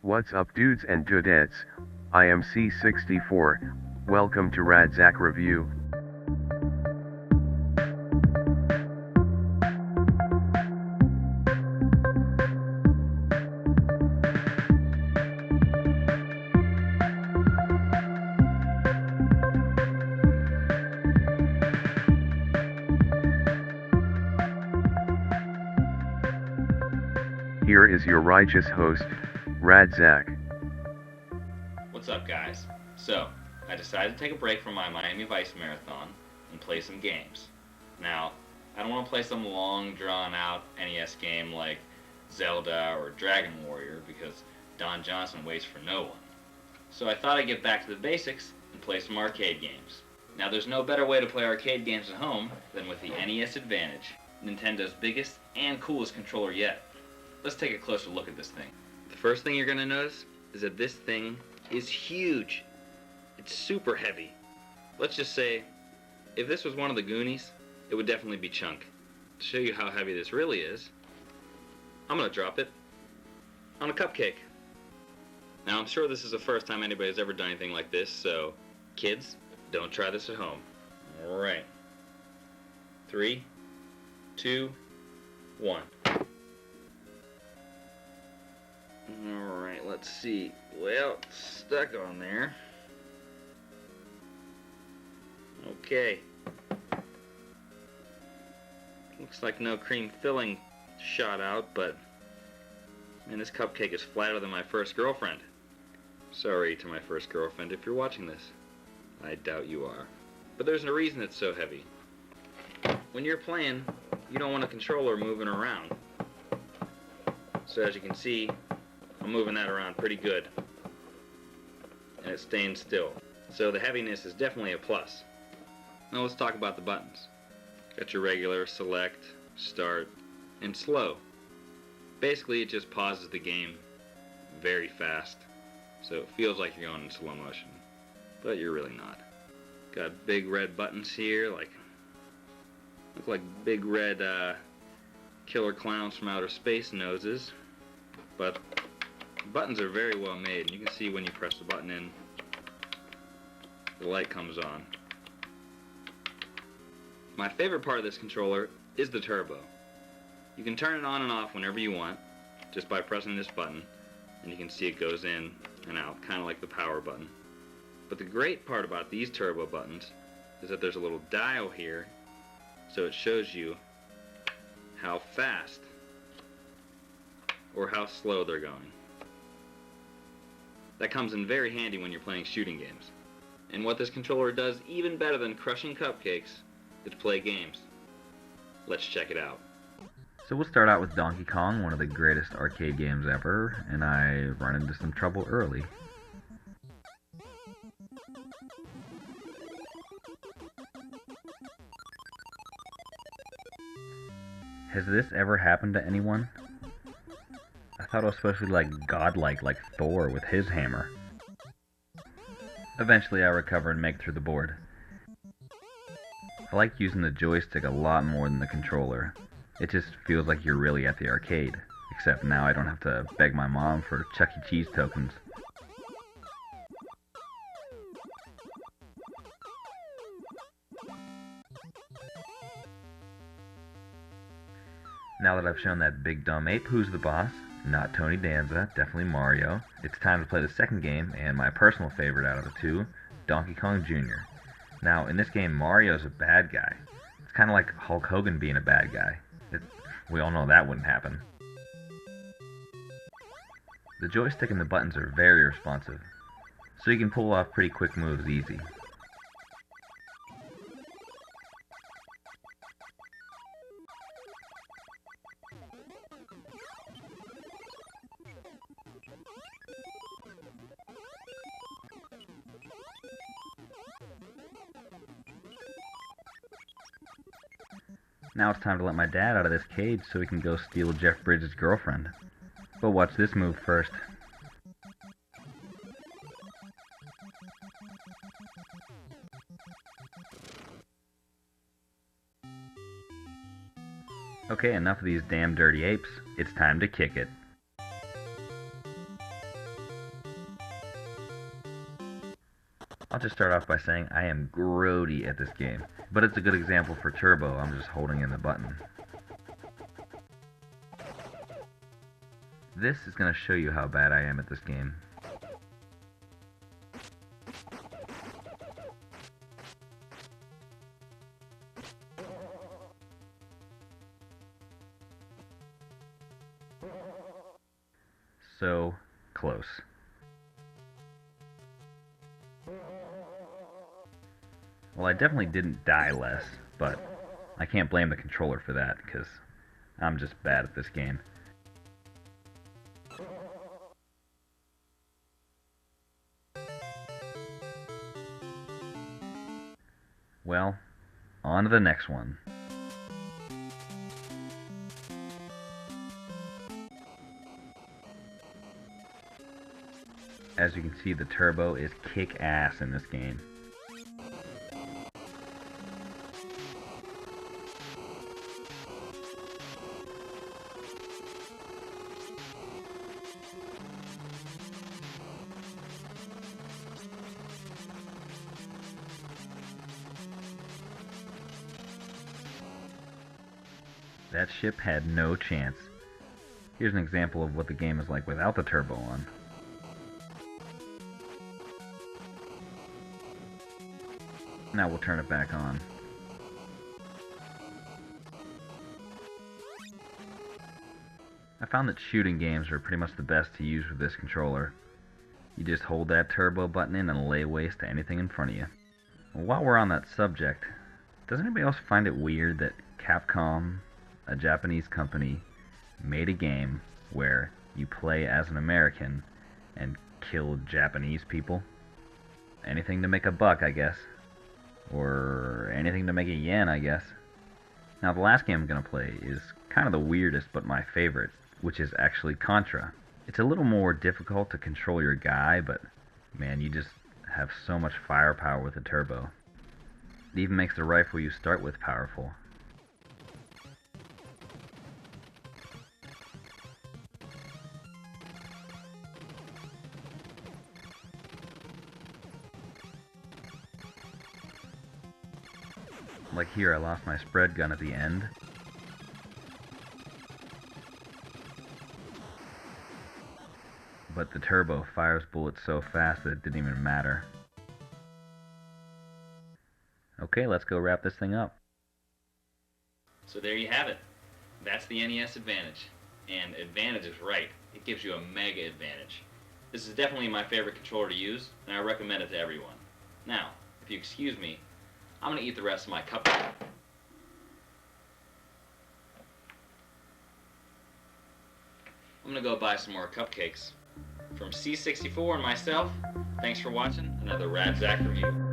What's up dudes and dudettes, I am C64, welcome to Radzak Review. Here is your righteous host, Radzak. What's up, guys? So, I decided to take a break from my Miami Vice marathon and play some games. Now, I don't want to play some long, drawn-out NES game like Zelda or Dragon Warrior because Don Johnson waits for no one. So I thought I'd get back to the basics and play some arcade games. Now, there's no better way to play arcade games at home than with the NES Advantage, Nintendo's biggest and coolest controller yet. Let's take a closer look at this thing. The first thing you're going to notice is that this thing is huge. It's super heavy. Let's just say, if this was one of the Goonies, it would definitely be Chunk. To show you how heavy this really is, I'm going to drop it on a cupcake. Now, I'm sure this is the first time anybody's ever done anything like this, so kids, don't try this at home. Alright. 3, 2, 1. Alright, let's see. Well, it's stuck on there. Okay. Looks like no cream filling shot out, but man, this cupcake is flatter than my first girlfriend. Sorry to my first girlfriend if you're watching this. I doubt you are. But there's a reason it's so heavy. When you're playing, you don't want a controller moving around. So as you can see, I'm moving that around pretty good. And it's staying still. So the heaviness is definitely a plus. Now let's talk about the buttons. Got your regular select, start, and slow. Basically it just pauses the game very fast. So it feels like you're going in slow motion. But you're really not. Got big red buttons here, look like big red killer clowns from outer space noses. But the buttons are very well made, and you can see when you press the button in, the light comes on. My favorite part of this controller is the turbo. You can turn it on and off whenever you want, just by pressing this button, and you can see it goes in and out, kind of like the power button. But the great part about these turbo buttons is that there's a little dial here, so it shows you how fast or how slow they're going. That comes in very handy when you're playing shooting games. And what this controller does even better than crushing cupcakes is play games. Let's check it out. So we'll start out with Donkey Kong, one of the greatest arcade games ever, and I run into some trouble early. Has this ever happened to anyone? I thought it was supposed to be godlike, like Thor with his hammer. Eventually I recover and make through the board. I like using the joystick a lot more than the controller. It just feels like you're really at the arcade, except now I don't have to beg my mom for Chuck E. Cheese tokens. Now that I've shown that big dumb ape who's the boss, not Tony Danza, definitely Mario, it's time to play the second game, and my personal favorite out of the two, Donkey Kong Jr. Now, in this game, Mario's a bad guy. It's kind of like Hulk Hogan being a bad guy. We all know that wouldn't happen. The joystick and the buttons are very responsive, so you can pull off pretty quick moves easy. Now it's time to let my dad out of this cage so he can go steal Jeff Bridges' girlfriend. But watch this move first. Okay, enough of these damn dirty apes. It's time to kick it. I'll just start off by saying I am grody at this game, but it's a good example for turbo. I'm just holding in the button. This is going to show you how bad I am at this game. So close. Well, I definitely didn't die less, but I can't blame the controller for that, because I'm just bad at this game. Well, on to the next one. As you can see, the turbo is kick-ass in this game. That ship had no chance. Here's an example of what the game is like without the turbo on. Now we'll turn it back on. I found that shooting games are pretty much the best to use with this controller. You just hold that turbo button in and lay waste to anything in front of you. While we're on that subject, does anybody else find it weird that Capcom, a Japanese company, made a game where you play as an American and kill Japanese people? Anything to make a buck, I guess. Or anything to make a yen, I guess. Now, the last game I'm going to play is kind of the weirdest, but my favorite, which is actually Contra. It's a little more difficult to control your guy, but man, you just have so much firepower with the turbo. It even makes the rifle you start with powerful. Like here, I lost my spread gun at the end. But the turbo fires bullets so fast that it didn't even matter. Okay, let's go wrap this thing up. So there you have it. That's the NES Advantage. And Advantage is right. It gives you a mega advantage. This is definitely my favorite controller to use, and I recommend it to everyone. Now, if you excuse me, I'm going to eat the rest of my cupcake. I'm going to go buy some more cupcakes. From C64 and myself, thanks for watching another Rad Zack review.